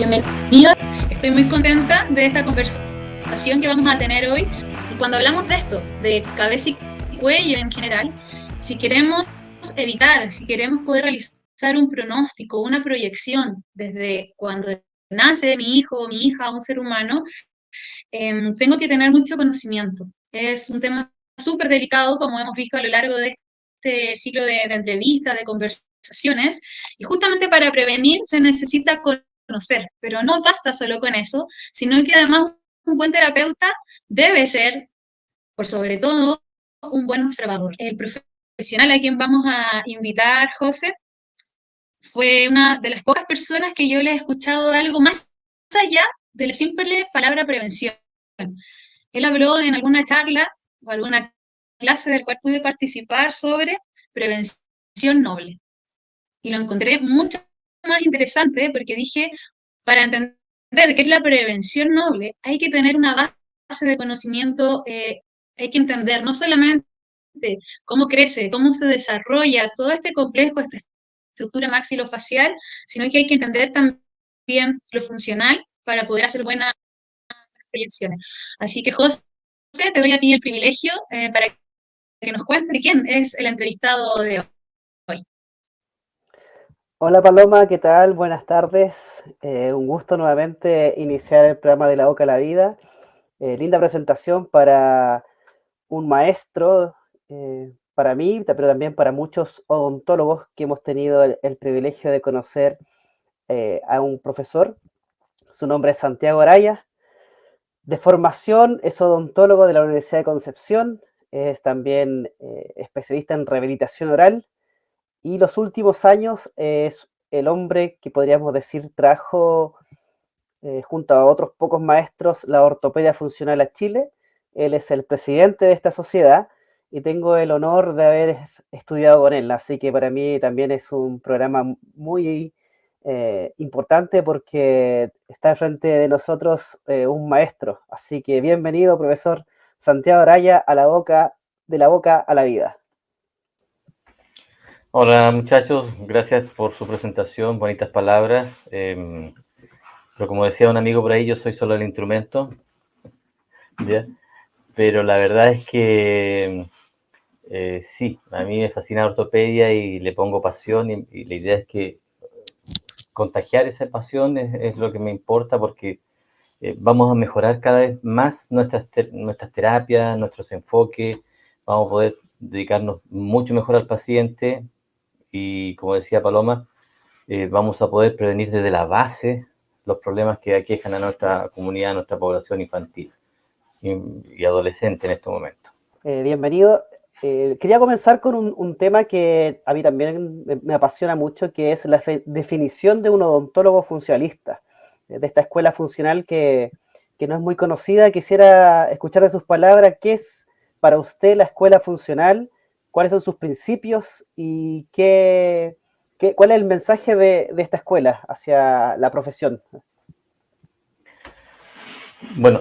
bienvenido. Estoy muy contenta de esta conversación que vamos a tener hoy. Y cuando hablamos de esto, de cabeza y cuello en general, si queremos evitar, si queremos poder realizar un pronóstico, una proyección desde cuando nace mi hijo o mi hija, un ser humano, tengo que tener mucho conocimiento. Es un tema súper delicado, como hemos visto a lo largo de este ciclo de entrevistas, de conversaciones, y justamente para prevenir se necesita conocer, pero no basta solo con eso, sino que además un buen terapeuta debe ser, por sobre todo, un buen observador. El profesional a quien vamos a invitar, José, fue una de las pocas personas que yo le he escuchado algo más allá de la simple palabra prevención. Él habló en alguna charla o alguna clase del cual pude participar sobre prevención noble. Y lo encontré mucho más interesante porque dije, para entender qué es la prevención noble, hay que tener una base de conocimiento, hay que entender no solamente cómo crece, cómo se desarrolla todo este complejo, esta estructura maxilofacial, sino que hay que entender también lo funcional para poder hacer buenas proyecciones. Así que, José, te doy a ti el privilegio para que nos cuente quién es el entrevistado de hoy. Hola Paloma, ¿qué tal? Buenas tardes. Un gusto nuevamente iniciar el programa de La Boca a la Vida. Linda presentación para un maestro, para mí, pero también para muchos odontólogos que hemos tenido el privilegio de conocer a un profesor. Su nombre es Santiago Araya. De formación es odontólogo de la Universidad de Concepción. Es también especialista en rehabilitación oral. Y los últimos años es el hombre que podríamos decir trajo, junto a otros pocos maestros, la ortopedia funcional a Chile. Él es el presidente de esta sociedad y tengo el honor de haber estudiado con él. Así que para mí también es un programa muy importante porque está frente de nosotros un maestro. Así que bienvenido, profesor Santiago Araya, a de la boca a la vida. Hola muchachos, gracias por su presentación, bonitas palabras. Pero como decía un amigo por ahí, yo soy solo el instrumento, ¿ya? Pero la verdad es que sí, a mí me fascina la ortopedia y le pongo pasión y la idea es que contagiar esa pasión es lo que me importa porque vamos a mejorar cada vez más nuestras terapias, nuestros enfoques, vamos a poder dedicarnos mucho mejor al paciente y como decía Paloma, vamos a poder prevenir desde la base los problemas que aquejan a nuestra comunidad, a nuestra población infantil y adolescente en este momento. Bienvenido. Quería comenzar con un tema que a mí también me apasiona mucho, que es la definición de un odontólogo funcionalista, de esta escuela funcional que no es muy conocida. Quisiera escuchar de sus palabras qué es para usted la escuela funcional, cuáles son sus principios y cuál es el mensaje de esta escuela hacia la profesión. Bueno,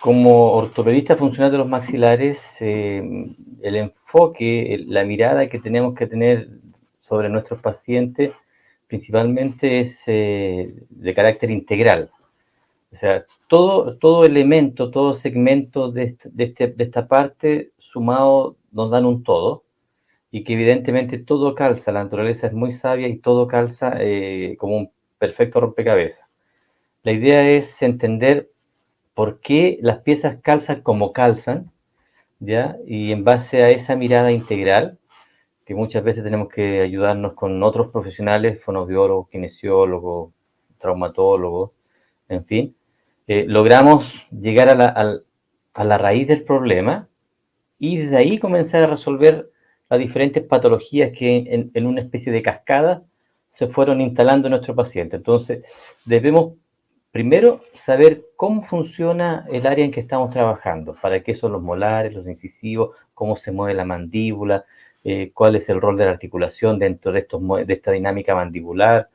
como ortopedista funcional de los maxilares, el enfoque, la mirada que tenemos que tener sobre nuestros pacientes principalmente es de carácter integral. O sea, todo elemento, todo segmento de esta parte sumado nos dan un todo y que evidentemente todo calza, la naturaleza es muy sabia y todo calza como un perfecto rompecabezas. La idea es entender por qué las piezas calzan como calzan, ¿ya? Y en base a esa mirada integral, que muchas veces tenemos que ayudarnos con otros profesionales, fonoaudiólogos, kinesiólogos, traumatólogos, en fin, logramos llegar a la raíz del problema y desde ahí comenzar a resolver las diferentes patologías que en una especie de cascada se fueron instalando en nuestro paciente. Entonces, debemos primero saber cómo funciona el área en que estamos trabajando, para qué son los molares, los incisivos, cómo se mueve la mandíbula, cuál es el rol de la articulación dentro de esta dinámica mandibular,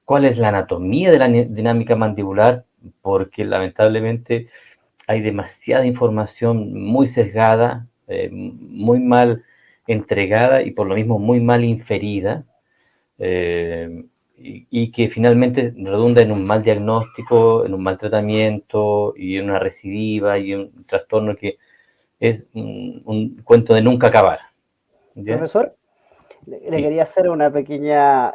cuál es la anatomía de la dinámica mandibular, porque lamentablemente hay demasiada información muy sesgada, muy mal entregada y por lo mismo muy mal inferida. y que finalmente redunda en un mal diagnóstico, en un mal tratamiento y en una recidiva y un trastorno que es un cuento de nunca acabar. ¿Ya? Profesor, le Sí. quería hacer una pequeña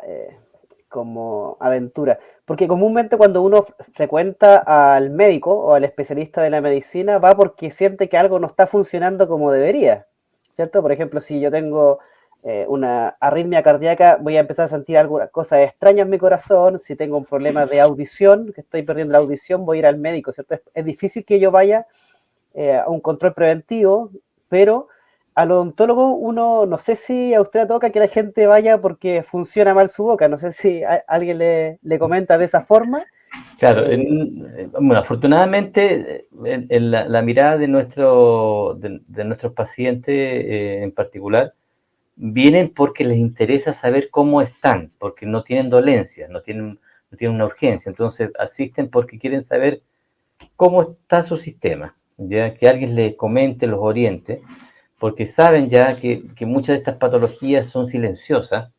como aventura, porque comúnmente cuando uno frecuenta al médico o al especialista de la medicina va porque siente que algo no está funcionando como debería, ¿cierto? Por ejemplo, si yo tengo una arritmia cardíaca, voy a empezar a sentir algunas cosas extrañas en mi corazón. Si tengo un problema de audición, que estoy perdiendo la audición, voy a ir al médico, ¿cierto? Es difícil que yo vaya a un control preventivo, pero al odontólogo uno, no sé si a usted le toca que la gente vaya porque funciona mal su boca, no sé si alguien le comenta de esa forma. Claro, bueno, afortunadamente en la mirada de nuestros pacientes en particular, vienen porque les interesa saber cómo están, porque no tienen dolencias, no tienen una urgencia, entonces asisten porque quieren saber cómo está su sistema, ya que alguien les comente, los oriente, porque saben ya que muchas de estas patologías son silenciosas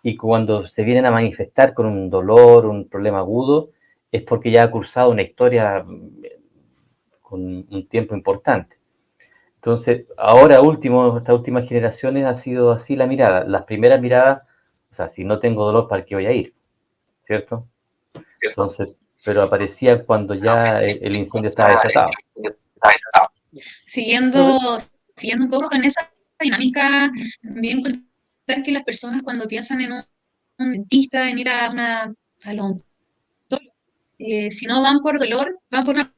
y cuando se vienen a manifestar con un dolor, un problema agudo, es porque ya ha cursado una historia con un tiempo importante. Entonces, ahora último, estas últimas generaciones ha sido así la mirada. Las primeras miradas, o sea, si no tengo dolor, ¿para qué voy a ir? ¿Cierto? Entonces, pero aparecía cuando ya el incendio estaba desatado. Siguiendo, siguiendo un poco con esa dinámica, también contar que las personas cuando piensan en un dentista, en ir a los si no van por dolor, van por una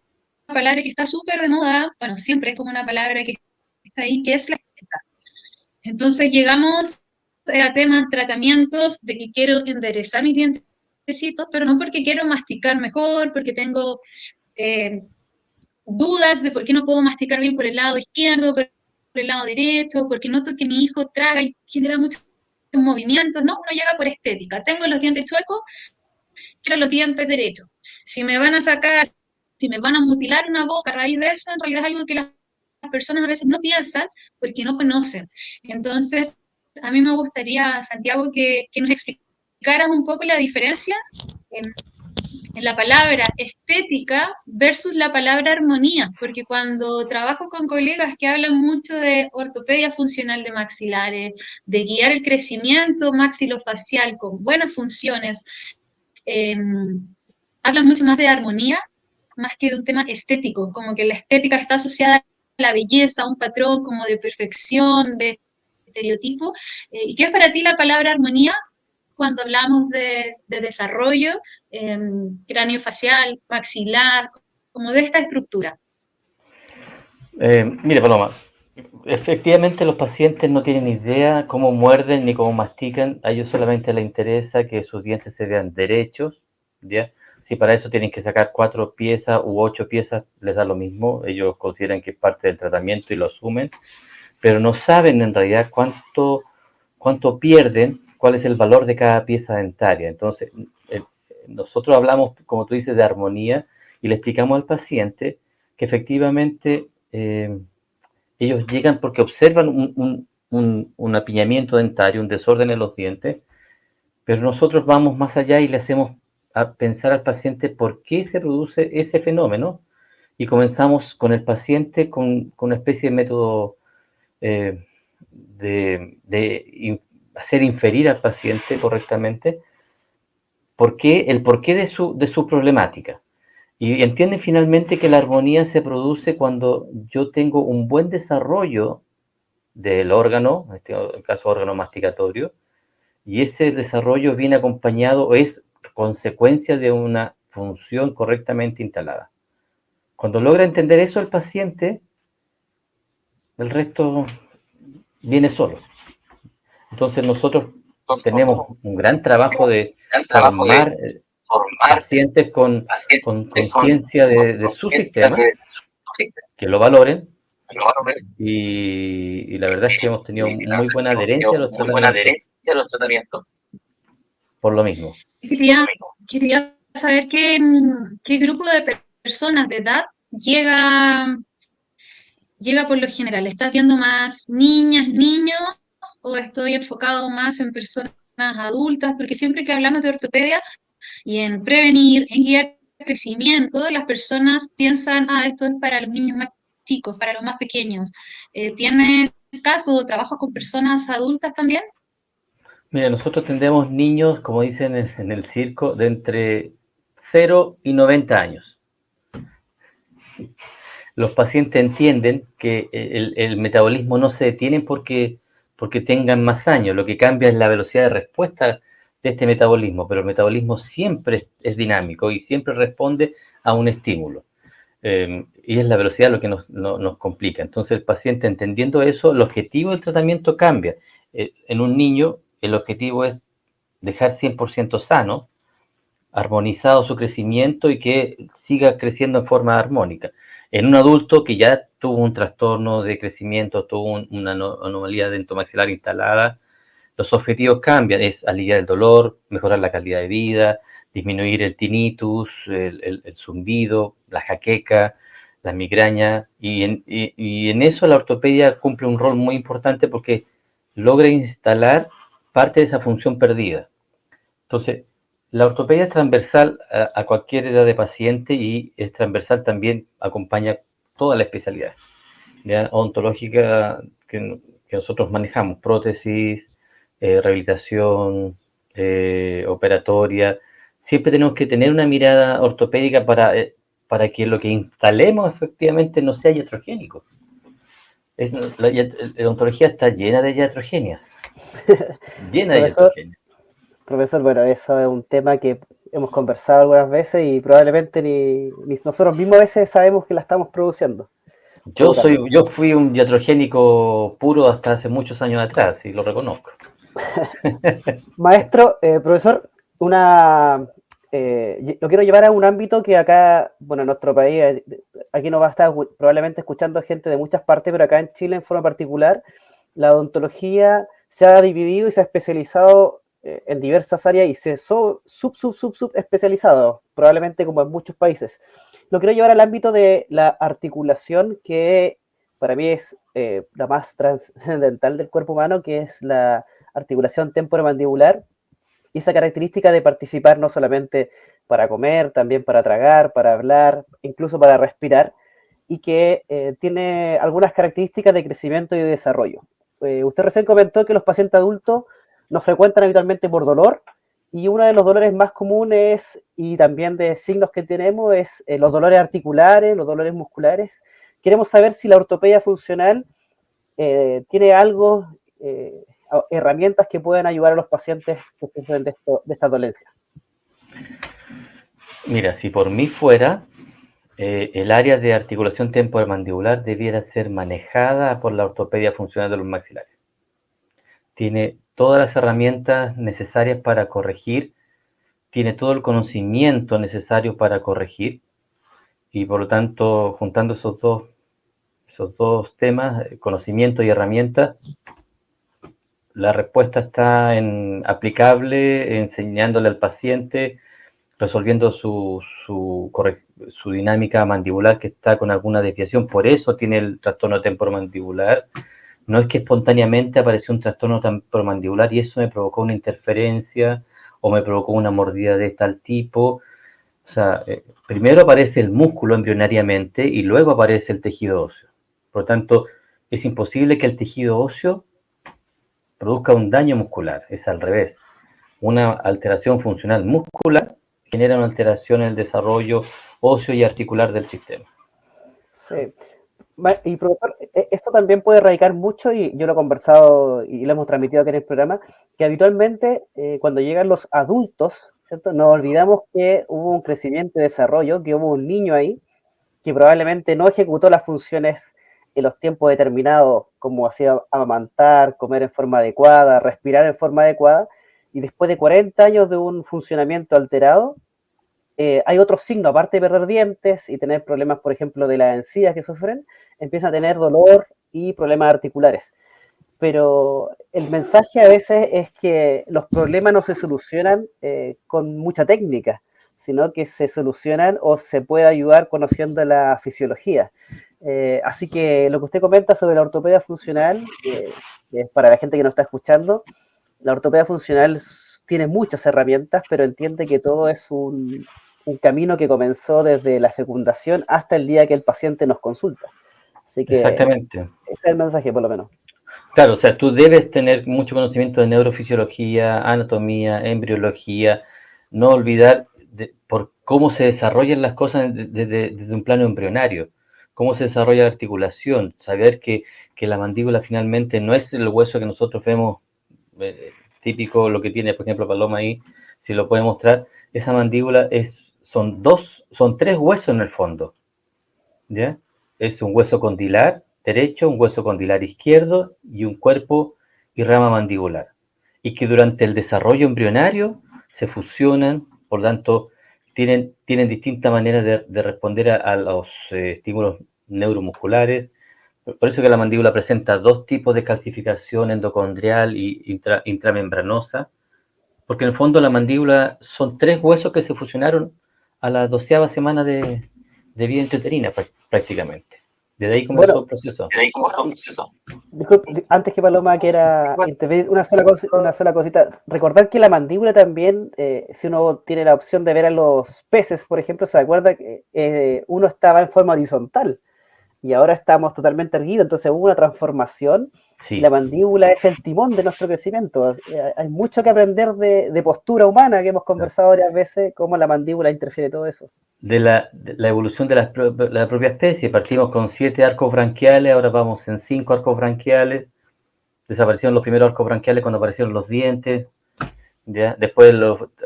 palabra que está súper de moda, bueno, siempre es como una palabra que está ahí, que es la estética. Entonces llegamos a temas, tratamientos de que quiero enderezar mis dientecitos, pero no porque quiero masticar mejor, porque tengo dudas de por qué no puedo masticar bien por el lado izquierdo, por el lado derecho, porque noto que mi hijo traga y genera muchos movimientos, no, uno llega por estética. Tengo los dientes chuecos, quiero los dientes derechos. Si me van a sacar, si me van a mutilar una boca a raíz de eso, en realidad es algo que las personas a veces no piensan porque no conocen. Entonces, a mí me gustaría, Santiago, que nos explicaras un poco la diferencia en la palabra estética versus la palabra armonía, porque cuando trabajo con colegas que hablan mucho de ortopedia funcional de maxilares, de guiar el crecimiento maxilofacial con buenas funciones, eh, hablan mucho más de armonía, más que de un tema estético, como que la estética está asociada a la belleza, a un patrón como de perfección, de estereotipo. ¿Y qué es para ti la palabra armonía cuando hablamos de desarrollo craneofacial, maxilar, como de esta estructura? Mire, Paloma, efectivamente los pacientes no tienen idea cómo muerden ni cómo mastican, a ellos solamente les interesa que sus dientes se vean derechos, ¿ya? Si para eso tienen que sacar 4 piezas u 8 piezas, les da lo mismo, ellos consideran que es parte del tratamiento y lo asumen, pero no saben en realidad cuánto pierden, cuál es el valor de cada pieza dentaria. Entonces, nosotros hablamos, como tú dices, de armonía y le explicamos al paciente que efectivamente ellos llegan porque observan un apiñamiento dentario, un desorden en los dientes, pero nosotros vamos más allá y le hacemos a pensar al paciente por qué se produce ese fenómeno y comenzamos con el paciente con una especie de método de hacer inferir al paciente correctamente el porqué de su problemática. Y entienden finalmente que la armonía se produce cuando yo tengo un buen desarrollo del órgano, en este caso órgano masticatorio, y ese desarrollo viene acompañado o es consecuencia de una función correctamente instalada. Cuando logra entender eso el paciente, el resto viene solo. Entonces nosotros tenemos un gran trabajo de formar pacientes con conciencia de su sistema, que lo valoren, y la verdad es que hemos tenido muy buena adherencia a los tratamientos por lo mismo. Quería saber qué grupo de personas de edad llega por lo general. ¿Estás viendo más niñas, niños, o estoy enfocado más en personas adultas, porque siempre que hablamos de ortopedia y en prevenir, en guiar crecimiento, las personas piensan, esto es para los niños más chicos, para los más pequeños. ¿Tienes caso, trabajo con personas adultas también? Mira, nosotros tendremos niños, como dicen en el circo, de entre 0 y 90 años. Los pacientes entienden que el metabolismo no se detiene porque tengan más años, lo que cambia es la velocidad de respuesta de este metabolismo, pero el metabolismo siempre es dinámico y siempre responde a un estímulo. Y es la velocidad lo que nos complica. Entonces el paciente, entendiendo eso, el objetivo del tratamiento cambia. En un niño el objetivo es dejar 100% sano, armonizado su crecimiento y que siga creciendo en forma armónica. En un adulto que ya tuvo un trastorno de crecimiento, tuvo una anomalía dentomaxilar instalada, los objetivos cambian, es aliviar el dolor, mejorar la calidad de vida, disminuir el tinnitus, el zumbido, la jaqueca, la migraña, y en eso la ortopedia cumple un rol muy importante porque logra instalar parte de esa función perdida. Entonces, la ortopedia es transversal a cualquier edad de paciente y es transversal también, acompaña toda la especialidad ¿ya? Odontológica que nosotros manejamos, prótesis, rehabilitación, operatoria. Siempre tenemos que tener una mirada ortopédica para que lo que instalemos efectivamente no sea iatrogénico. La odontología está llena de iatrogenias. Llena de iatrogenias. Profesor, bueno, eso es un tema que hemos conversado algunas veces y probablemente ni nosotros mismos a veces sabemos que la estamos produciendo. Yo fui un iatrogénico puro hasta hace muchos años atrás y lo reconozco. Maestro, profesor, lo quiero llevar a un ámbito que acá, bueno, en nuestro país, aquí nos va a estar probablemente escuchando gente de muchas partes, pero acá en Chile en forma particular, la odontología se ha dividido y se ha especializado en diversas áreas y se sub especializado, probablemente como en muchos países. Lo quiero llevar al ámbito de la articulación, que para mí es la más trascendental del cuerpo humano, que es la articulación temporomandibular, y esa característica de participar no solamente para comer, también para tragar, para hablar, incluso para respirar, y que tiene algunas características de crecimiento y de desarrollo. Usted recién comentó que los pacientes adultos nos frecuentan habitualmente por dolor, y uno de los dolores más comunes y también de signos que tenemos es los dolores articulares, los dolores musculares. Queremos saber si la ortopedia funcional tiene algo, herramientas que pueden ayudar a los pacientes que sufren de esta dolencia. Mira, si por mí fuera, el área de articulación temporomandibular debiera ser manejada por la ortopedia funcional de los maxilares. Tiene todas las herramientas necesarias para corregir, tiene todo el conocimiento necesario para corregir, y por lo tanto, juntando esos dos temas, conocimiento y herramientas, la respuesta está aplicable, enseñándole al paciente, resolviendo su dinámica mandibular que está con alguna desviación. Por eso tiene el trastorno temporomandibular. No es que espontáneamente apareció un trastorno temporomandibular y eso me provocó una interferencia o me provocó una mordida de tal tipo. O sea, primero aparece el músculo embrionariamente y luego aparece el tejido óseo. Por lo tanto, es imposible que el tejido óseo produzca un daño muscular, es al revés. Una alteración funcional muscular genera una alteración en el desarrollo óseo y articular del sistema. Sí. Y profesor, esto también puede radicar mucho, y yo lo he conversado y lo hemos transmitido aquí en el programa, que habitualmente cuando llegan los adultos, ¿cierto? Nos olvidamos que hubo un crecimiento y desarrollo, que hubo un niño ahí que probablemente no ejecutó las funciones en los tiempos determinados, como hacía amamantar, comer en forma adecuada, respirar en forma adecuada, y después de 40 años de un funcionamiento alterado, hay otros signos, aparte de perder dientes y tener problemas, por ejemplo, de las encías que sufren, empiezan a tener dolor y problemas articulares. Pero el mensaje a veces es que los problemas no se solucionan con mucha técnica, sino que se solucionan o se puede ayudar conociendo la fisiología. Así que lo que usted comenta sobre la ortopedia funcional, que es para la gente que nos está escuchando, la ortopedia funcional tiene muchas herramientas, pero entiende que todo es un camino que comenzó desde la fecundación hasta el día que el paciente nos consulta. Así que Exactamente. ese es el mensaje, por lo menos. Claro, o sea, tú debes tener mucho conocimiento de neurofisiología, anatomía, embriología, no olvidar por cómo se desarrollan las cosas desde un plano embrionario, cómo se desarrolla la articulación, saber que la mandíbula finalmente no es el hueso que nosotros vemos típico, lo que tiene, por ejemplo, Paloma ahí, si lo puede mostrar, esa mandíbula son tres huesos en el fondo, ¿ya? Es un hueso condilar derecho, un hueso condilar izquierdo y un cuerpo y rama mandibular. Y que durante el desarrollo embrionario se fusionan, por lo tanto, tienen distintas maneras de responder a los estímulos neuromusculares. Por eso que la mandíbula presenta dos tipos de calcificación endocondrial y intramembranosa, porque en el fondo la mandíbula son tres huesos que se fusionaron a la 12ª semana de vida intrauterina prácticamente. Desde ahí comenzó el proceso. Disculpe, antes que Paloma quiera intervenir, una sola cosita. Recordar que la mandíbula también, si uno tiene la opción de ver a los peces, por ejemplo, se acuerda que uno estaba en forma horizontal y ahora estamos totalmente erguidos, entonces hubo una transformación. Sí. Y la mandíbula es el timón de nuestro crecimiento. Hay mucho que aprender de postura humana, que hemos conversado varias veces, cómo la mandíbula interfiere todo eso. De la evolución de la propia especie, partimos con 7 arcos branquiales, ahora vamos en 5 arcos branquiales, desaparecieron los primeros arcos branquiales cuando aparecieron los dientes, ¿ya? Después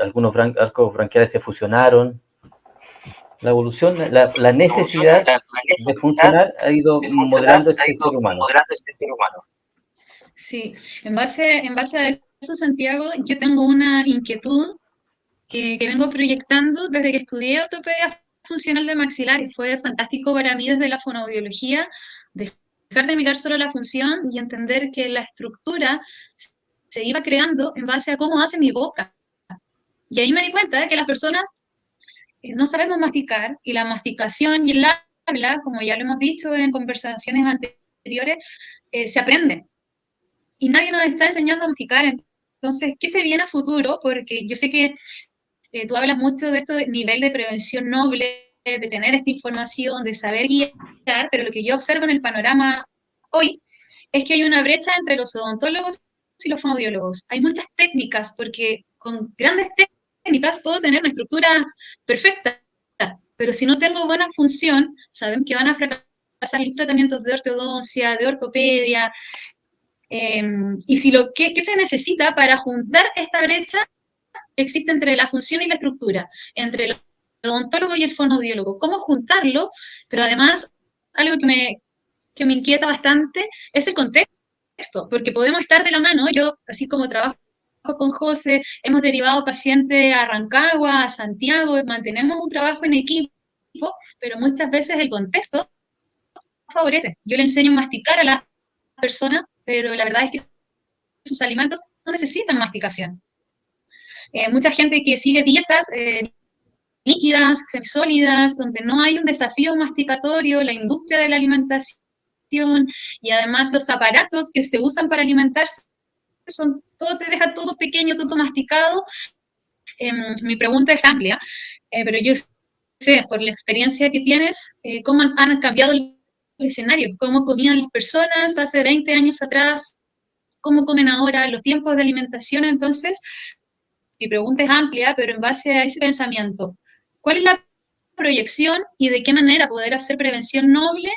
algunos arcos branquiales se fusionaron. La evolución, la necesidad de funcionar ha ido modelando este ser humano. Sí, en base a eso, Santiago, yo tengo una inquietud que vengo proyectando desde que estudié ortopedia funcional de maxilar y fue fantástico para mí desde la fonoaudiología dejar de mirar solo la función y entender que la estructura se iba creando en base a cómo hace mi boca. Y ahí me di cuenta de que las personas no sabemos masticar y la masticación y el habla, como ya lo hemos dicho en conversaciones anteriores, se aprende. Y nadie nos está enseñando a masticar. Entonces, ¿qué se viene a futuro? Porque yo sé que tú hablas mucho de esto de nivel de prevención noble, de tener esta información, de saber guiar, pero lo que yo observo en el panorama hoy es que hay una brecha entre los odontólogos y los fonoaudiólogos. Hay muchas técnicas, porque con grandes técnicas puedo tener una estructura perfecta, pero si no tengo buena función, saben que van a fracasar los tratamientos de ortodoncia, de ortopedia, y si ¿qué se necesita para juntar esta brecha que existe entre la función y la estructura, entre el odontólogo y el fonoaudiólogo? ¿Cómo juntarlo? Pero además, algo que me inquieta bastante es el contexto, porque podemos estar de la mano. Yo, así como trabajo con José, hemos derivado pacientes a Rancagua, a Santiago, mantenemos un trabajo en equipo, pero muchas veces el contexto favorece. Yo le enseño a masticar a la persona, pero la verdad es que sus alimentos no necesitan masticación. Mucha gente que sigue dietas líquidas, semisólidas, donde no hay un desafío masticatorio, la industria de la alimentación y además los aparatos que se usan para alimentarse, todo te deja todo pequeño, todo masticado. Mi pregunta es amplia, pero yo sé, por la experiencia que tienes, cómo han cambiado los escenarios, cómo comían las personas hace 20 años atrás, cómo comen ahora, los tiempos de alimentación. Entonces, mi pregunta es amplia, pero en base a ese pensamiento, ¿cuál es la proyección y de qué manera poder hacer prevención noble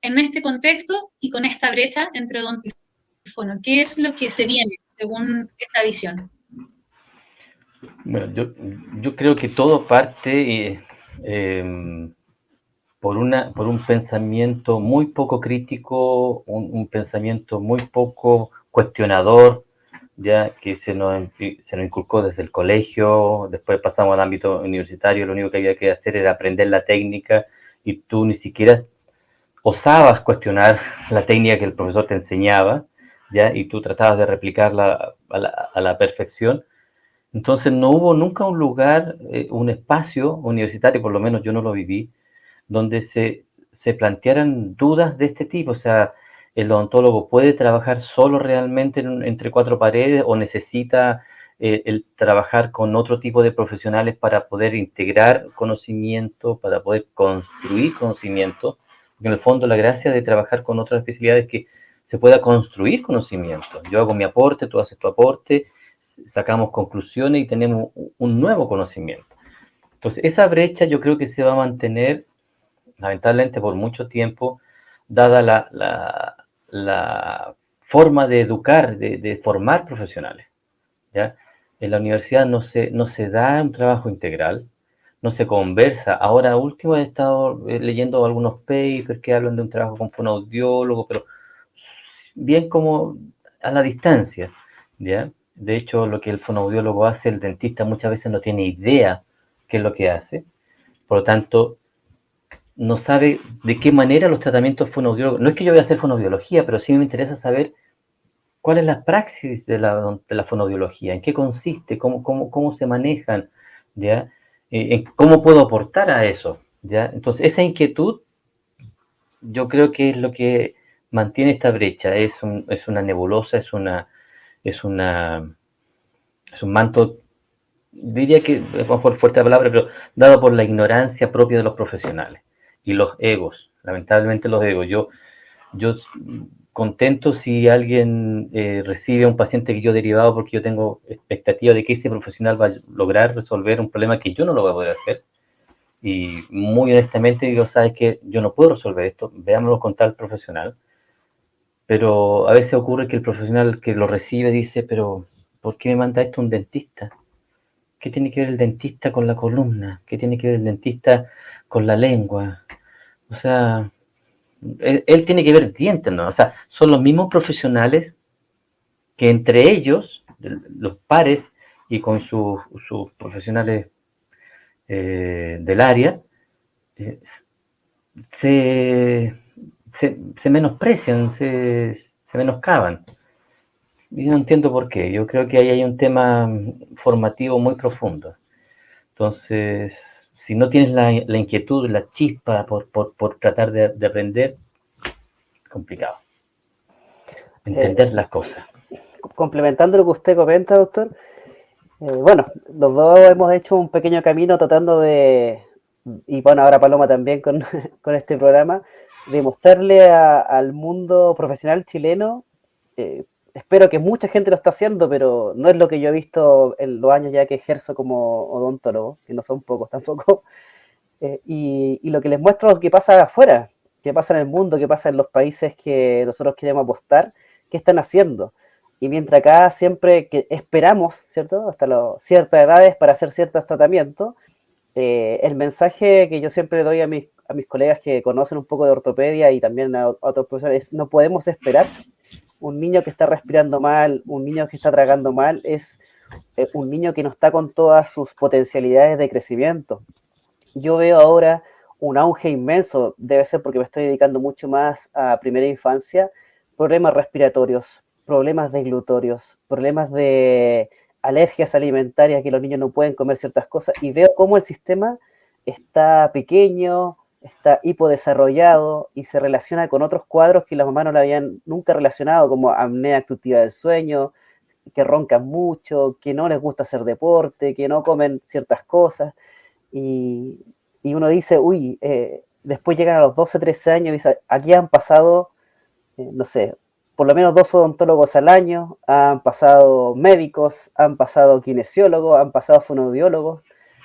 en este contexto y con esta brecha entre odonto y fono? ¿Qué es lo que se viene según esta visión? Bueno, yo creo que todo parte por un pensamiento muy poco crítico, un pensamiento muy poco cuestionador, ya que se nos inculcó desde el colegio. Después pasamos al ámbito universitario, lo único que había que hacer era aprender la técnica y tú ni siquiera osabas cuestionar la técnica que el profesor te enseñaba, ¿ya? Y tú tratabas de replicarla a la perfección. Entonces no hubo nunca un lugar, un espacio universitario, por lo menos yo no lo viví, donde se plantearan dudas de este tipo. O sea, ¿El odontólogo puede trabajar solo realmente entre cuatro paredes o necesita el trabajar con otro tipo de profesionales para poder integrar conocimiento, para poder construir conocimiento? Porque en el fondo la gracia de trabajar con otras especialidades es que se pueda construir conocimiento. Yo hago mi aporte, tú haces tu aporte, sacamos conclusiones y tenemos un nuevo conocimiento. Entonces, esa brecha yo creo que se va a mantener, lamentablemente, por mucho tiempo, dada la forma de educar, de formar profesionales, ¿ya? En la universidad no se da un trabajo integral, no se conversa. Ahora último he estado leyendo algunos papers que hablan de un trabajo con fonoaudiólogo, pero bien como a la distancia, ¿ya? De hecho, lo que el fonoaudiólogo hace, el dentista muchas veces no tiene idea qué es lo que hace, por lo tanto, no sabe de qué manera los tratamientos fonoaudiólogos, no es que yo voy a hacer fonoaudiología, pero sí me interesa saber cuál es la praxis de la fonoaudiología, en qué consiste, cómo se manejan, ¿ya? ¿Cómo puedo aportar a eso? ¿Ya? Entonces, esa inquietud yo creo que es lo que mantiene esta brecha, es una nebulosa, es una, es un manto, diría que, vamos por fuerte la palabra, pero dado por la ignorancia propia de los profesionales y los egos, lamentablemente los egos. Yo contento si alguien recibe a un paciente que yo he derivado porque yo tengo expectativa de que ese profesional va a lograr resolver un problema que yo no lo voy a poder hacer. Y muy honestamente digo, sabes que yo no puedo resolver esto, veámoslo con tal profesional. Pero a veces ocurre que el profesional que lo recibe dice, pero ¿por qué me manda esto un dentista? ¿Qué tiene que ver el dentista con la columna? ¿Qué tiene que ver el dentista con la lengua? O sea, él tiene que ver dientes, ¿no? O sea, son los mismos profesionales que entre ellos, los pares y con sus profesionales del área, eh, se, se menosprecian, se menoscaban. Y no entiendo por qué. Yo creo que ahí hay un tema formativo muy profundo. Entonces, si no tienes la inquietud, la chispa por tratar de aprender, complicado. Entender las cosas. Complementando lo que usted comenta, doctor, bueno, los dos hemos hecho un pequeño camino tratando de, y bueno, ahora Paloma también con, con este programa, de mostrarle al mundo profesional chileno, espero que mucha gente lo está haciendo, pero no es lo que yo he visto en los años ya que ejerzo como odontólogo, que no son pocos tampoco, y lo que les muestro es lo que pasa afuera, qué pasa en el mundo, qué pasa en los países que nosotros queremos apostar, qué están haciendo. Y mientras acá siempre que esperamos, ¿cierto? Hasta ciertas edades para hacer ciertos tratamientos, el mensaje que yo siempre doy a mis colegas que conocen un poco de ortopedia y también a otros profesores es: no podemos esperar. Un niño que está respirando mal, un niño que está tragando mal, es un niño que no está con todas sus potencialidades de crecimiento. Yo veo ahora un auge inmenso, debe ser porque me estoy dedicando mucho más a primera infancia, problemas respiratorios, problemas deglutorios, problemas de alergias alimentarias, que los niños no pueden comer ciertas cosas, y veo cómo el sistema está pequeño, está hipodesarrollado y se relaciona con otros cuadros que las mamás no lo habían nunca relacionado, como apnea obstructiva del sueño, que roncan mucho, que no les gusta hacer deporte, que no comen ciertas cosas. Y, y uno dice, uy, después llegan a los 12, 13 años y dice, aquí han pasado, no sé, por lo menos 2 odontólogos al año, han pasado médicos, han pasado kinesiólogos, han pasado fonoaudiólogos,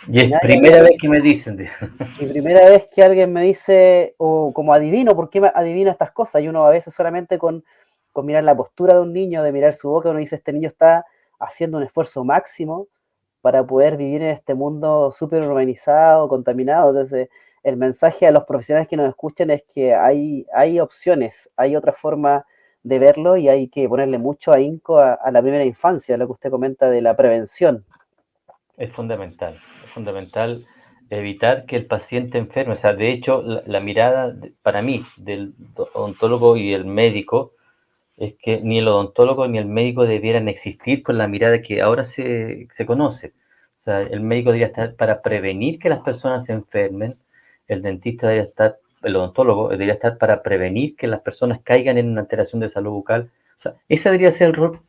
Y y es nadie primera vez que me dicen. y primera vez que alguien me dice, o como adivino, ¿por qué adivino estas cosas? Y uno a veces solamente con mirar la postura de un niño, de mirar su boca, uno dice, este niño está haciendo un esfuerzo máximo para poder vivir en este mundo súper urbanizado, contaminado. Entonces, el mensaje a los profesionales que nos escuchan es que hay opciones, hay otra forma de verlo y hay que ponerle mucho ahínco a la primera infancia, lo que usted comenta de la prevención. Es fundamental evitar que el paciente enferme. O sea, de hecho, la mirada, para mí, del odontólogo y el médico, es que ni el odontólogo ni el médico debieran existir con la mirada que ahora se conoce. O sea, el médico debería estar para prevenir que las personas se enfermen, el dentista debería estar el odontólogo debería estar para prevenir que las personas caigan en una alteración de salud bucal. O sea, ese debería ser el rol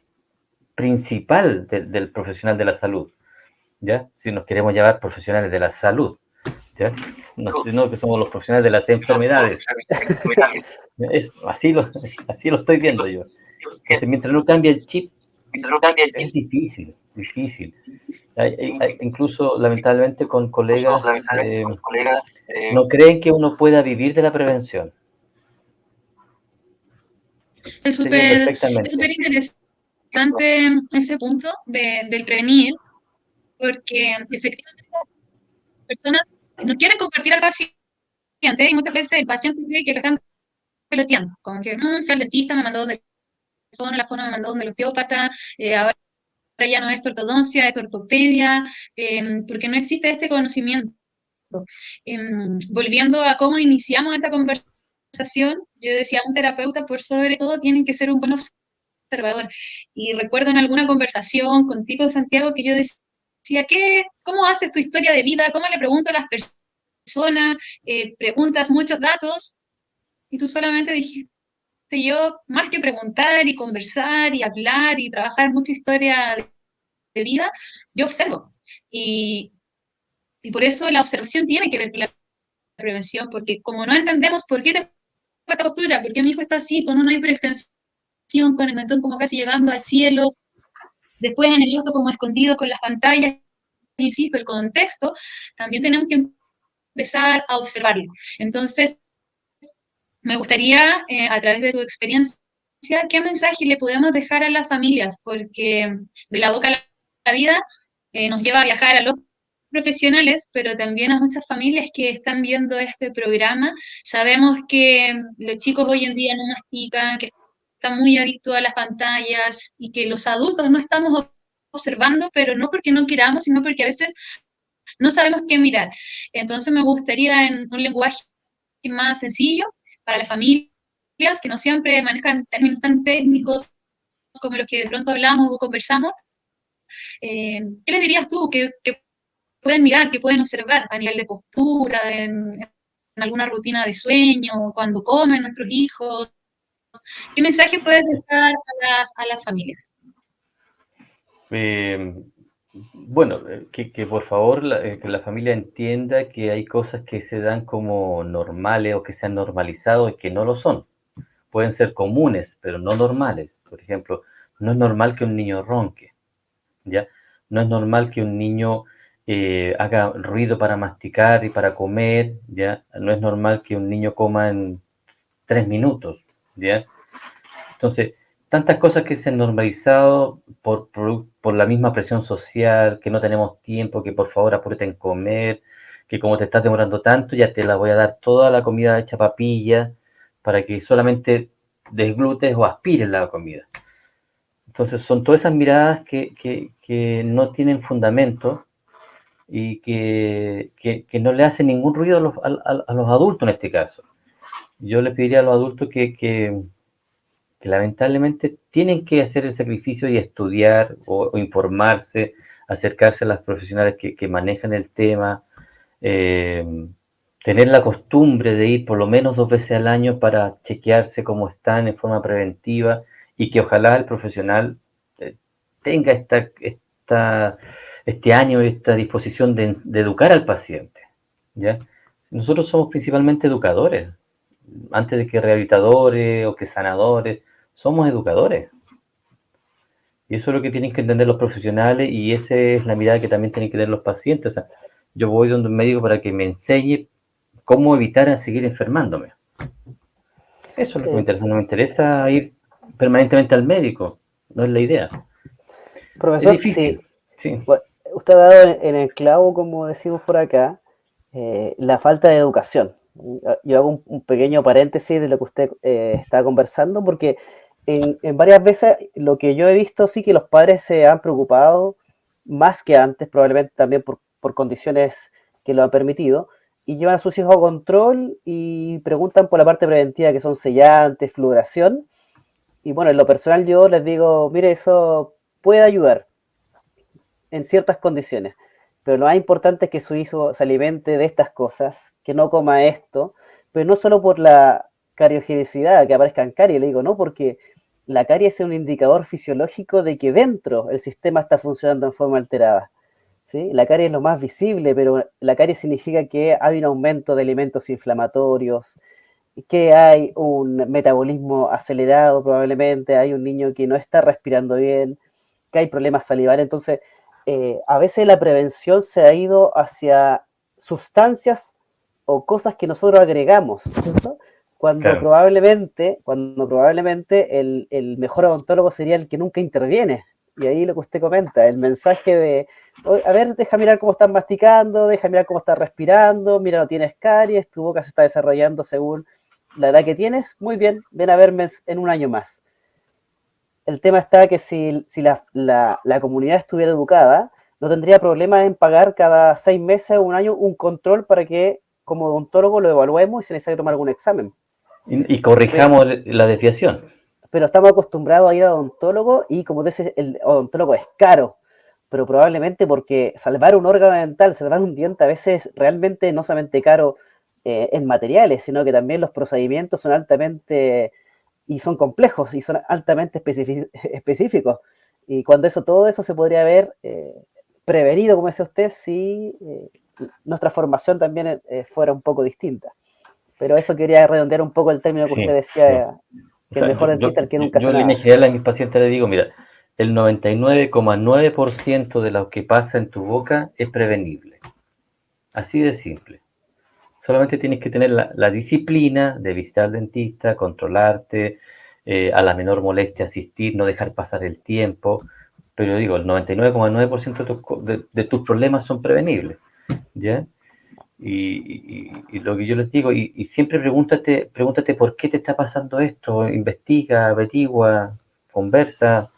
principal del profesional de la salud, ¿ya? Si nos queremos llamar profesionales de la salud, ¿ya? No que somos los profesionales de las enfermedades. Así lo estoy viendo yo. Entonces, mientras no cambie el chip, es difícil. Incluso, lamentablemente, con colegas no creen que uno pueda vivir de la prevención. Es súper interesante ese punto del prevenir, porque efectivamente las personas no quieren compartir al paciente y muchas veces el paciente cree que lo están peloteando, como que fui al dentista, me mandó donde la zona me mandó donde el osteópata, ahora ya no es ortodoncia, es ortopedia, porque no existe este conocimiento. Volviendo a cómo iniciamos esta conversación, yo decía, un terapeuta por sobre todo tiene que ser un buen observador. Y recuerdo en alguna conversación contigo, Santiago, que yo decía, ¿cómo haces tu historia de vida? ¿Cómo le pregunto a las personas? Preguntas muchos datos y tú solamente dijiste, yo, más que preguntar y conversar y hablar y trabajar mucha historia de vida, yo observo. Y por eso la observación tiene que ver con la prevención, porque como no entendemos por qué tengo esta postura, por qué mi hijo está así, con una hiperextensión, con el mentón como casi llegando al cielo, después en el otro como escondido con las pantallas, insisto, el contexto, también tenemos que empezar a observarlo. Entonces, me gustaría, a través de tu experiencia, ¿qué mensaje le podemos dejar a las familias? Porque de la boca a la vida nos lleva a viajar a los profesionales, pero también a muchas familias que están viendo este programa. Sabemos que los chicos hoy en día no mastican, que están muy adictos a las pantallas y que los adultos no estamos observando, pero no porque no queramos, sino porque a veces no sabemos qué mirar. Entonces me gustaría en un lenguaje más sencillo para las familias, que no siempre manejan términos tan técnicos como los que de pronto hablamos o conversamos. ¿Qué les dirías tú que pueden mirar, que pueden observar a nivel de postura, en alguna rutina de sueño, cuando comen nuestros hijos? ¿Qué mensaje puedes dejar a las familias? Bueno, que por favor que la familia entienda que hay cosas que se dan como normales o que se han normalizado y que no lo son. Pueden ser comunes, pero no normales. Por ejemplo, no es normal que un niño ronque, ¿ya? No es normal que un niño haga ruido para masticar y para comer, ¿ya? No es normal que un niño coma en 3 minutos, ¿ya? Entonces, tantas cosas que se han normalizado por la misma presión social, que no tenemos tiempo, que por favor apúrate en comer, que como te estás demorando tanto, ya te la voy a dar toda la comida hecha papilla para que solamente desglutes o aspires la comida. Entonces, son todas esas miradas que no tienen fundamento y que no le hacen ningún ruido a los adultos en este caso. Yo les pediría a los adultos que lamentablemente tienen que hacer el sacrificio y estudiar o informarse, acercarse a las profesionales que manejan el tema, tener la costumbre de ir por lo menos 2 veces al año para chequearse cómo están en forma preventiva y que ojalá el profesional tenga este ánimo y esta disposición de educar al paciente, ¿ya? Nosotros somos principalmente educadores, antes de que rehabilitadores o que sanadores, somos educadores. Y eso es lo que tienen que entender los profesionales y esa es la mirada que también tienen que tener los pacientes. O sea, yo voy donde un médico para que me enseñe cómo evitar seguir enfermándome. Eso es lo que me interesa. No me interesa ir permanentemente al médico. No es la idea. Profesor, es difícil. Sí. Bueno, usted ha dado en el clavo, como decimos por acá, la falta de educación. Yo hago un pequeño paréntesis de lo que usted está conversando, porque en varias veces lo que yo he visto sí que los padres se han preocupado más que antes, probablemente también por condiciones que lo han permitido, y llevan a sus hijos a control y preguntan por la parte preventiva, que son sellantes, fluoración, y bueno, en lo personal yo les digo, mire, eso puede ayudar en ciertas condiciones, pero lo más importante es que su hijo se alimente de estas cosas, que no coma esto, pero no solo por la cariogenicidad, que aparezcan caries, le digo, no, porque la caries es un indicador fisiológico de que dentro el sistema está funcionando en forma alterada. ¿Sí? La caries es lo más visible, pero la caries significa que hay un aumento de elementos inflamatorios, que hay un metabolismo acelerado probablemente, hay un niño que no está respirando bien, que hay problemas salivales. Entonces, a veces la prevención se ha ido hacia sustancias o cosas que nosotros agregamos, ¿cierto? Cuando Claro. probablemente el mejor odontólogo sería el que nunca interviene. Y ahí lo que usted comenta, el mensaje de, a ver, deja mirar cómo estás masticando, deja mirar cómo estás respirando, mira, no tienes caries, tu boca se está desarrollando según la edad que tienes, muy bien, ven a verme en un año más. El tema está que si la comunidad estuviera educada, no tendría problema en pagar cada 6 meses o un año un control para que como odontólogo lo evaluemos y se necesita tomar algún examen. Y corrijamos la desviación. Pero estamos acostumbrados a ir a odontólogo y como dice, el odontólogo es caro, pero probablemente porque salvar un órgano dental, salvar un diente a veces realmente no solamente caro en materiales, sino que también los procedimientos son altamente y son complejos y son altamente específicos. Y cuando todo eso se podría haber prevenido, como decía usted, si nuestra formación también fuera un poco distinta. Pero eso quería redondear un poco el término que Sí, usted decía, no. O que el sea, mejor dentista es el que nunca yo hace en línea nada. general a mis pacientes les digo, mira, el 99,9% de lo que pasa en tu boca es prevenible. Así de simple. Solamente tienes que tener la disciplina de visitar al dentista, controlarte, a la menor molestia asistir, no dejar pasar el tiempo. Pero digo, el 99,9% de tus problemas son prevenibles. ¿Ya? Y lo que yo les digo, y siempre pregúntate por qué te está pasando esto, investiga, averigua, conversa,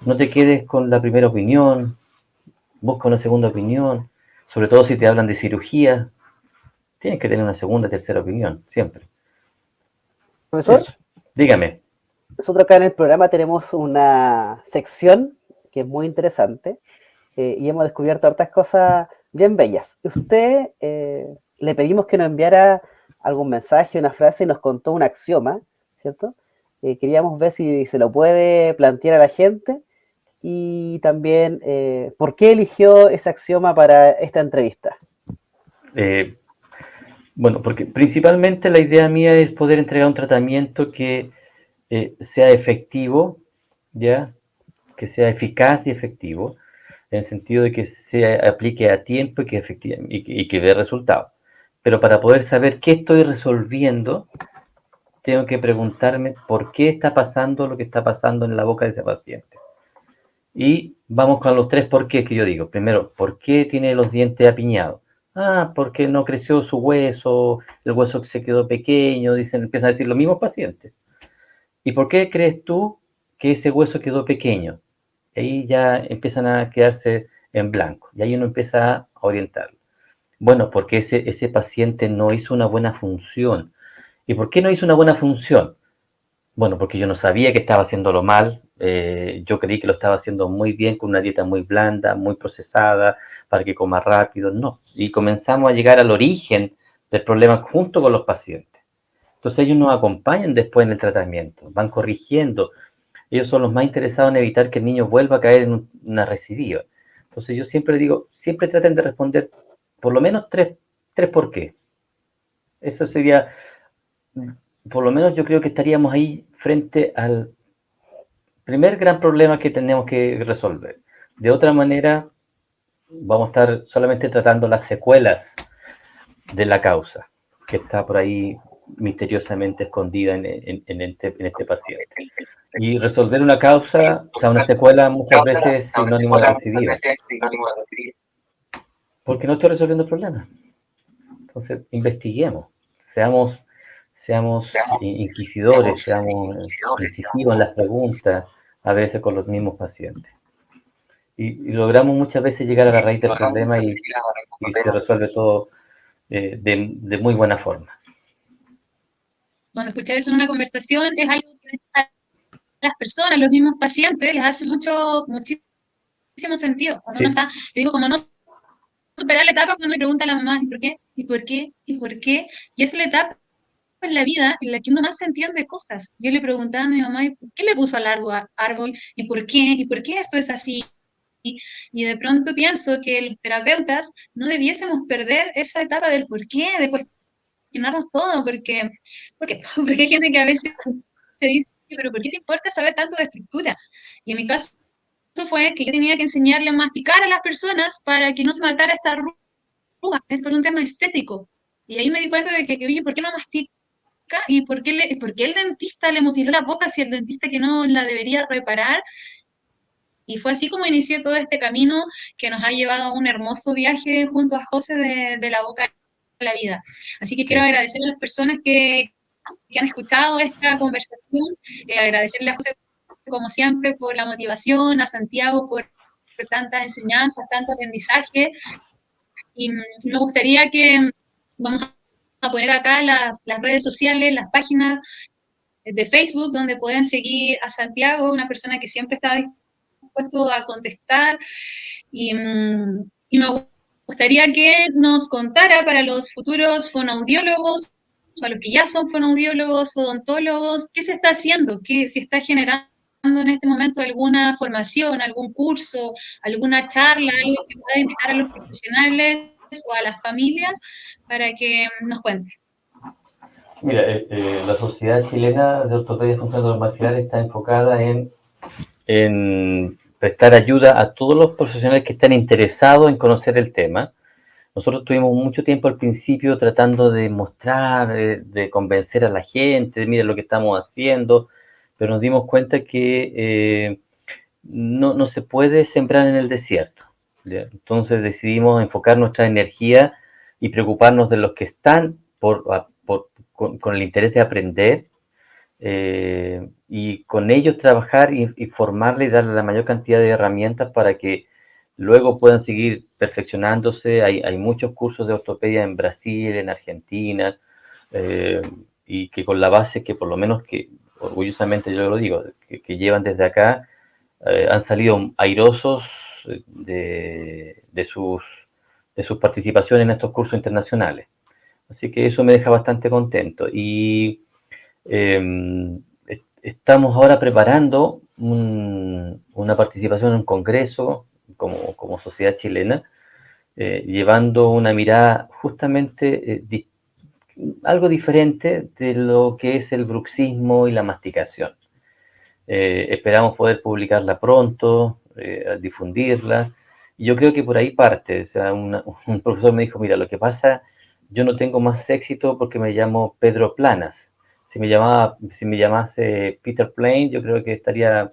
no te quedes con la primera opinión, busca una segunda opinión, sobre todo si te hablan de cirugía, tienes que tener una segunda, tercera opinión, siempre. Profesor, Eso, dígame. nosotros acá en el programa tenemos una sección que es muy interesante y hemos descubierto hartas cosas bien bellas. Usted le pedimos que nos enviara algún mensaje, una frase y nos contó un axioma, ¿cierto? Queríamos ver si se lo puede plantear a la gente y también por qué eligió ese axioma para esta entrevista. Eh, bueno, porque principalmente la idea mía es poder entregar un tratamiento que sea efectivo, ¿ya? Que sea eficaz y efectivo, en el sentido de que se aplique a tiempo y que dé resultados. Pero para poder saber qué estoy resolviendo, tengo que preguntarme por qué está pasando lo que está pasando en la boca de ese paciente. Y vamos con los 3 porqués que yo digo. Primero, ¿por qué tiene los dientes apiñados? Ah, porque no creció su hueso, el hueso se quedó pequeño, empiezan a decir los mismos pacientes. ¿Y por qué crees tú que ese hueso quedó pequeño? Ahí ya empiezan a quedarse en blanco y ahí uno empieza a orientarlo. Bueno, porque ese paciente no hizo una buena función. ¿Y por qué no hizo una buena función? Bueno, porque yo no sabía que estaba haciéndolo mal. Yo creí que lo estaba haciendo muy bien con una dieta muy blanda, muy procesada, para que coma rápido. No. Y comenzamos a llegar al origen del problema junto con los pacientes. Entonces ellos nos acompañan después en el tratamiento, van corrigiendo. Ellos son los más interesados en evitar que el niño vuelva a caer en una recidiva. Entonces yo siempre digo, siempre traten de responder por lo menos tres por qué. Eso sería, por lo menos yo creo que estaríamos ahí frente al primer gran problema que tenemos que resolver. De otra manera, vamos a estar solamente tratando las secuelas de la causa, que está por ahí misteriosamente escondida en este paciente. Y resolver una causa, o sea, una secuela muchas veces es sinónimo de recidiva, porque no estoy resolviendo el problema. Entonces, investiguemos, seamos inquisidores, seamos incisivos en las preguntas, a veces con los mismos pacientes. Y logramos muchas veces llegar a la raíz del problema y se resuelve todo de muy buena forma. Bueno, escuchar eso en una conversación es algo que a las personas, los mismos pacientes, les hace muchísimo sentido. Cuando uno está, yo digo, como no superar la etapa cuando le pregunta a la mamá, ¿y por qué? ¿Y por qué? ¿Y por qué? Y esa es la etapa en la vida en la que uno más se entiende cosas. Yo le preguntaba a mi mamá, ¿y por qué le puso al árbol? ¿Y por qué? ¿Y por qué esto es así? Y de pronto pienso que los terapeutas no debiésemos perder esa etapa del por qué, de cuestionarnos todo, porque hay gente que a veces te dice, pero ¿por qué te importa saber tanto de estructura? Y en mi caso fue que yo tenía que enseñarle a masticar a las personas para que no se matara esta arruga, es por un tema estético. Y ahí me di cuenta de que, oye, ¿por qué no mastica? ¿Y por qué el dentista le mutiló la boca si el dentista que no la debería reparar? Y fue así como inicié todo este camino que nos ha llevado a un hermoso viaje junto a José de la boca a la vida. Así que quiero agradecer a las personas que han escuchado esta conversación, agradecerle a José, como siempre, por la motivación, a Santiago por tantas enseñanzas, tanto aprendizaje. Y me gustaría que vamos a poner acá las redes sociales, las páginas de Facebook, donde pueden seguir a Santiago, una persona que siempre está dispuesto a contestar. Y me gustaría que nos contara para los futuros fonoaudiólogos, para los que ya son fonoaudiólogos, odontólogos, qué se está haciendo, qué se está generando en este momento alguna formación, algún curso, alguna charla, algo que pueda invitar a los profesionales o a las familias para que nos cuente. Mira, la Sociedad Chilena de Ortopedia Funcional de los Maxilares está enfocada en prestar ayuda a todos los profesionales que están interesados en conocer el tema. Nosotros tuvimos mucho tiempo al principio tratando de mostrar, de convencer a la gente, de mira lo que estamos haciendo, pero nos dimos cuenta que no se puede sembrar en el desierto, ¿ya? Entonces decidimos enfocar nuestra energía y preocuparnos de los que están con el interés de aprender, y con ellos trabajar y formarle y darle la mayor cantidad de herramientas para que luego puedan seguir perfeccionándose. Hay muchos cursos de ortopedia en Brasil, en Argentina, y que con la base que por lo menos que orgullosamente yo lo digo, que llevan desde acá, han salido airosos de sus participaciones en estos cursos internacionales. Así que eso me deja bastante contento. Y estamos ahora preparando una participación en un congreso como sociedad chilena, llevando una mirada justamente algo diferente de lo que es el bruxismo y la masticación. Esperamos poder publicarla pronto, difundirla, y yo creo que por ahí parte. O sea, un profesor me dijo, mira, lo que pasa, yo no tengo más éxito porque me llamo Pedro Planas. Si me llamase Peter Plain, yo creo que estaría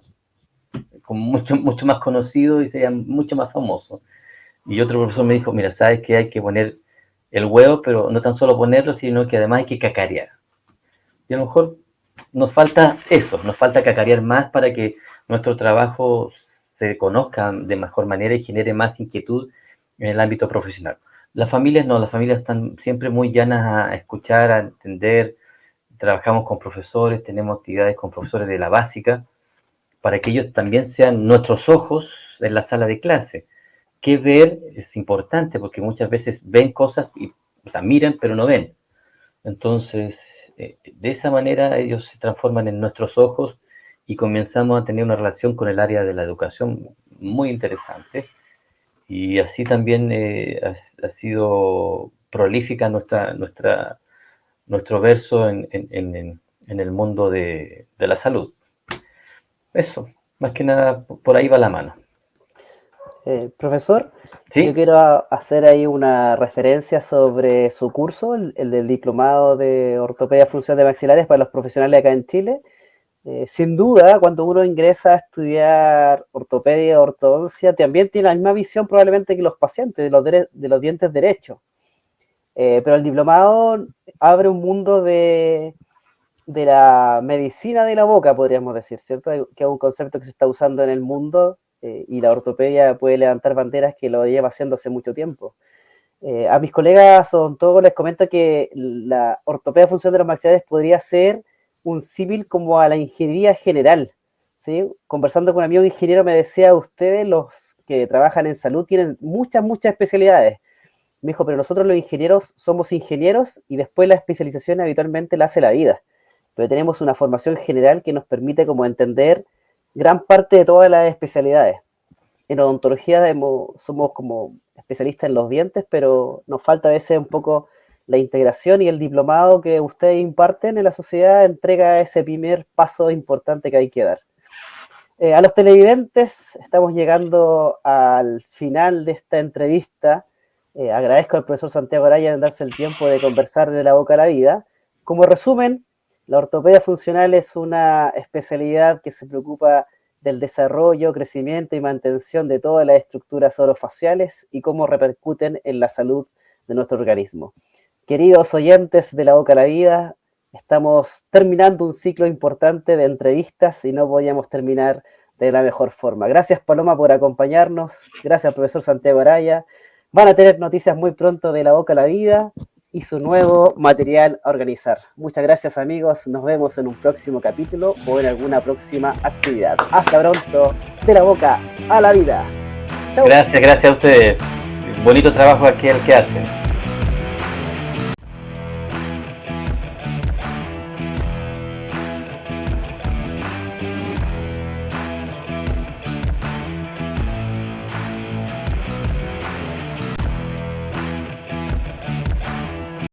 como mucho más conocido y sería mucho más famoso. Y otro profesor me dijo, mira, sabes que hay que poner el huevo, pero no tan solo ponerlo, sino que además hay que cacarear. Y a lo mejor nos falta eso, nos falta cacarear más para que nuestro trabajo se conozca de mejor manera y genere más inquietud en el ámbito profesional. Las familias no, las familias están siempre muy llanas a escuchar, a entender. Trabajamos con profesores, tenemos actividades con profesores de la básica, para que ellos también sean nuestros ojos en la sala de clase. Que ver es importante, porque muchas veces ven cosas, o sea, miran pero no ven. Entonces, de esa manera ellos se transforman en nuestros ojos y comenzamos a tener una relación con el área de la educación muy interesante. Y así también ha sido prolífica nuestro verso en el mundo de la salud. Eso, más que nada, por ahí va la mano. Profesor, ¿Sí? yo quiero hacer ahí una referencia sobre su curso, el del Diplomado de Ortopedia Funcional de Maxilares para los profesionales acá en Chile. Sin duda, cuando uno ingresa a estudiar ortopedia o ortodoncia, también tiene la misma visión probablemente que los pacientes de los dientes derechos. Pero el diplomado abre un mundo de la medicina de la boca, podríamos decir, ¿cierto? Que es un concepto que se está usando en el mundo, y la ortopedia puede levantar banderas que lo lleva haciendo hace mucho tiempo. A mis colegas odontólogos les comento que la ortopedia funcional de los maxilares podría ser un símil como a la ingeniería general, ¿sí? Conversando con un amigo ingeniero me decía, ustedes los que trabajan en salud tienen muchas especialidades, Me dijo, pero nosotros los ingenieros somos ingenieros y después la especialización habitualmente la hace la vida. Pero tenemos una formación general que nos permite como entender gran parte de todas las especialidades. En odontología somos como especialistas en los dientes, pero nos falta a veces un poco la integración, y el diplomado que ustedes imparten en la sociedad entrega ese primer paso importante que hay que dar. A los televidentes, estamos llegando al final de esta entrevista. Agradezco al profesor Santiago Araya en darse el tiempo de conversar de la boca a la vida. Como resumen, la ortopedia funcional es una especialidad que se preocupa del desarrollo, crecimiento y mantención de todas las estructuras orofaciales y cómo repercuten en la salud de nuestro organismo. Queridos oyentes de la boca a la vida, estamos terminando un ciclo importante de entrevistas y no podíamos terminar de la mejor forma. Gracias, Paloma, por acompañarnos. Gracias, profesor Santiago Araya. Van a tener noticias muy pronto de la boca a la vida y su nuevo material a organizar. Muchas gracias, amigos. Nos vemos en un próximo capítulo o en alguna próxima actividad. Hasta pronto, de la boca a la vida. Chau. Gracias a ustedes. Bonito trabajo aquel que hacen.